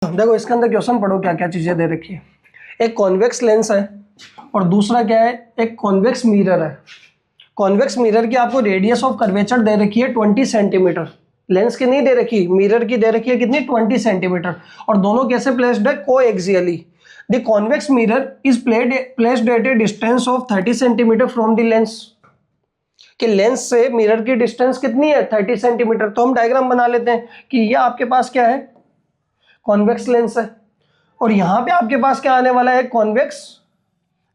देखो इसके अंदर क्वेश्चन पढ़ो क्या क्या चीजें दे रखी है। एक कॉन्वेक्स लेंस है और दूसरा क्या है, एक कॉन्वेक्स मिरर है। कॉन्वेक्स मिरर की आपको रेडियस ऑफ कर्वेचर दे रखी है 20 सेंटीमीटर। लेंस की नहीं दे रखी, मिरर की दे रखी है कितनी, 20 सेंटीमीटर। और दोनों कैसे प्लेस्ड है, coaxially. The convex mirror is placed at a distance of 30 centimetre from the lens. कि लेंस से मिरर की डिस्टेंस कितनी है, 30 सेंटीमीटर। तो हम डायग्राम बना लेते हैं कि ये आपके पास क्या है, कॉन्वेक्स लेंस है और यहां पे आपके पास क्या आने वाला है, कॉन्वेक्स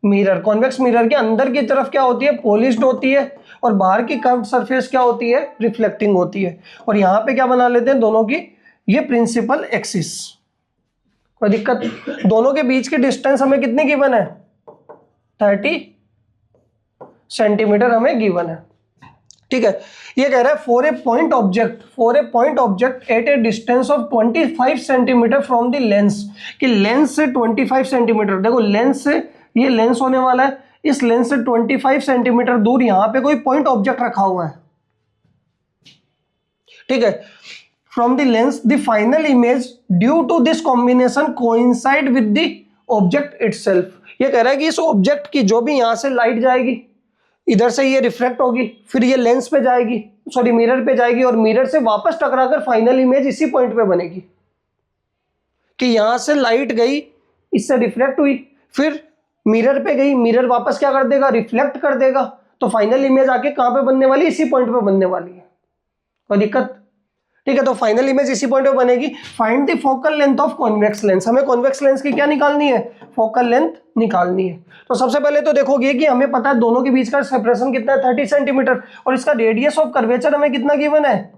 मिरर। कॉन्वेक्स मिरर के अंदर की तरफ क्या होती है, पॉलिश्ड होती है और बाहर की कर्व्ड सरफेस क्या होती है, रिफ्लेक्टिंग होती है। और यहां पे क्या बना लेते हैं, दोनों की ये प्रिंसिपल एक्सिस। कोई दिक्कत, दोनों के बीच की डिस्टेंस हमें कितनी गिवन है, 30 सेंटीमीटर हमें गिवन है। ठीक है, ये कह रहा है for a point object at a distance of 25 centimetre from the lens. कि लेंस से 25 सेंटीमीटर, देखो लेंस से, ये लेंस होने वाला है, इस लेंस से 25 सेंटीमीटर दूर यहां पे कोई पॉइंट ऑब्जेक्ट रखा हुआ है। ठीक है, from the lens the final image due to this combination coincide with the object itself. ये कह रहा है कि इस ऑब्जेक्ट की जो भी यहां से लाइट जाएगी, इधर से ये रिफ्लेक्ट होगी, फिर ये लेंस पे जाएगी, सॉरी मिरर पे जाएगी और मिरर से वापस टकराकर फाइनल इमेज इसी पॉइंट पे बनेगी। कि यहां से लाइट गई, इससे रिफ्लेक्ट हुई, फिर मिरर पे गई, मिरर वापस क्या कर देगा, रिफ्लेक्ट कर देगा। तो फाइनल इमेज आके कहां पे बनने वाली, इसी पॉइंट पे बनने वाली है। कोई दिक्कत, ठीक है। तो फाइनल इमेज इसी पॉइंट पे बनेगी। Find the focal length of convex lens. हमें कॉन्वेक्स लेंस की क्या निकालनी है, फोकल लेंथ निकालनी है। तो सबसे पहले तो देखोगे कि हमें पता है दोनों के बीच का सेपरेशन कितना है, 30 सेंटीमीटर। और इसका रेडियस ऑफ कर्वेचर हमें कितना गिवन है,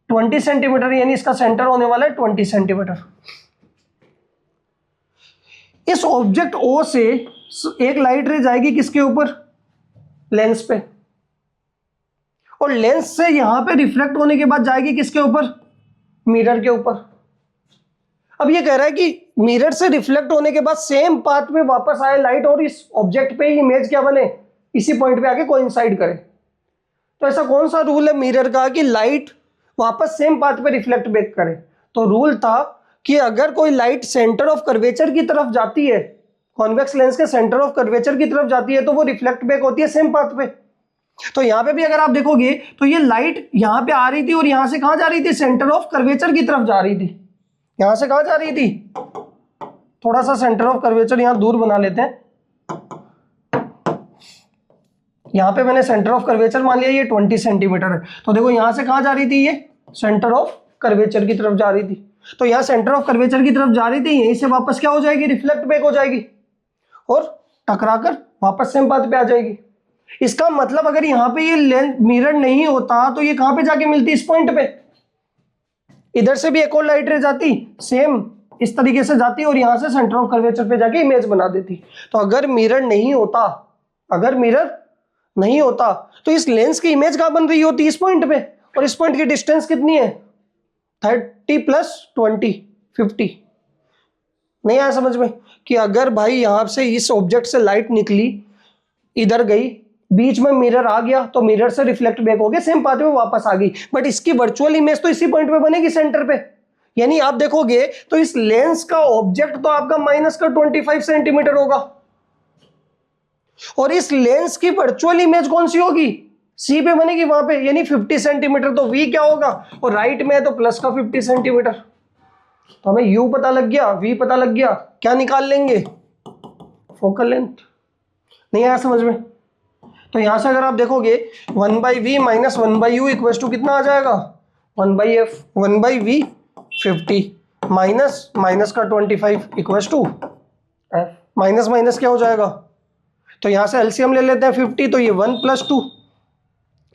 20 सेंटीमीटर। यानी इसका सेंटर होने वाला है 20 सेंटीमीटर। इस ऑब्जेक्ट O से एक लाइट रे जाएगी किसके ऊपर, लेंस पे, और लेंस से यहां पे रिफ्लेक्ट होने के बाद जाएगी किसके ऊपर, मिरर के ऊपर। अब ये कह रहा है कि मिरर से रिफ्लेक्ट होने के बाद सेम पाथ में वापस आए लाइट और इस ऑब्जेक्ट पे ही इमेज क्या बने, इसी पॉइंट पे आके कोइंसाइड करे। तो ऐसा कौन सा रूल है मिरर का कि लाइट वापस सेम पाथ पे रिफ्लेक्ट बैक करे। तो रूल था कि अगर कोई लाइट सेंटर ऑफ कर्वेचर की तरफ जाती है, कॉन्वेक्स लेंस के सेंटर ऑफ कर्वेचर की तरफ जाती है, तो वो रिफ्लेक्ट बैक होती है सेम पाथ पे। तो यहां पे भी अगर आप देखोगे तो ये लाइट यहां पे आ रही थी और यहां से कहां जा रही थी, सेंटर ऑफ कर्वेचर की तरफ जा रही थी। यहां से कहां जा रही थी, थोड़ा सा सेंटर ऑफ कर्वेचर यहां दूर बना लेते हैं। यहां पे मैंने सेंटर ऑफ कर्वेचर मान लिया ये 20 सेंटीमीटर है। तो देखो यहां से कहां जा रही थी, ये सेंटर ऑफ कर्वेचर की तरफ जा रही थी। तो यहां सेंटर ऑफ कर्वेचर की तरफ जा रही थी, यहीं से वापस क्या हो जाएगी, रिफ्लेक्ट बैक हो जाएगी और टकराकर वापस सेम पाथ पे आ जाएगी। इसका मतलब अगर यहां पे ये मिरर नहीं होता तो ये कहां पे जाके मिलती, इस पॉइंट पे। इधर से भी एक और लाइट रे जाती, सेम इस तरीके से जाती और यहां से सेंटर ऑफ कर्वेचर पे जाके इमेज बना देती। तो अगर मिरर नहीं होता, अगर मिरर नहीं होता तो इस लेंस की इमेज कहां बन रही होती, इस पॉइंट पे। और इस पॉइंट की डिस्टेंस कितनी है, 30 + 20 50। नहीं आया समझ में कि अगर भाई यहां से इस ऑब्जेक्ट से लाइट निकली, इधर गई, बीच में मिरर आ गया, तो मिरर से रिफ्लेक्ट बैक हो गया, सेम पाथ में वापस आ गई, बट इसकी वर्चुअल इमेज तो इसी पॉइंट पे बनेगी, सेंटर पे। यानी आप देखोगे तो इस लेंस का ऑब्जेक्ट तो आपका -25 सेंटीमीटर होगा और इस लेंस की वर्चुअल इमेज कौन सी होगी, सी पे बनेगी वहां पे, यानी 50 सेंटीमीटर। तो वी क्या होगा, और राइट में है तो प्लस का 50 सेंटीमीटर। तो हमें यू पता लग गया, वी पता लग गया, क्या निकाल लेंगे, फोकल लेंथ। नहीं आया समझ में। तो यहां से अगर आप देखोगे 1/v - 1/u = कितना आ जाएगा, 1/f, 1/v 50 माइनस का 25 = f। माइनस माइनस क्या हो जाएगा, तो यहां से एलसीएम ले लेते हैं 50, तो ये 1 + 2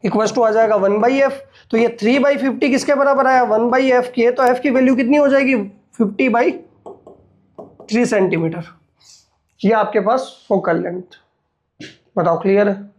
= आ जाएगा 1/f। तो ये 3/50 किसके बराबर आया, 1/f के। तो f की वैल्यू कितनी हो जाएगी, 50/3 सेंटीमीटर। ये आपके पास फोकल लेंथ। बताओ क्लियर है।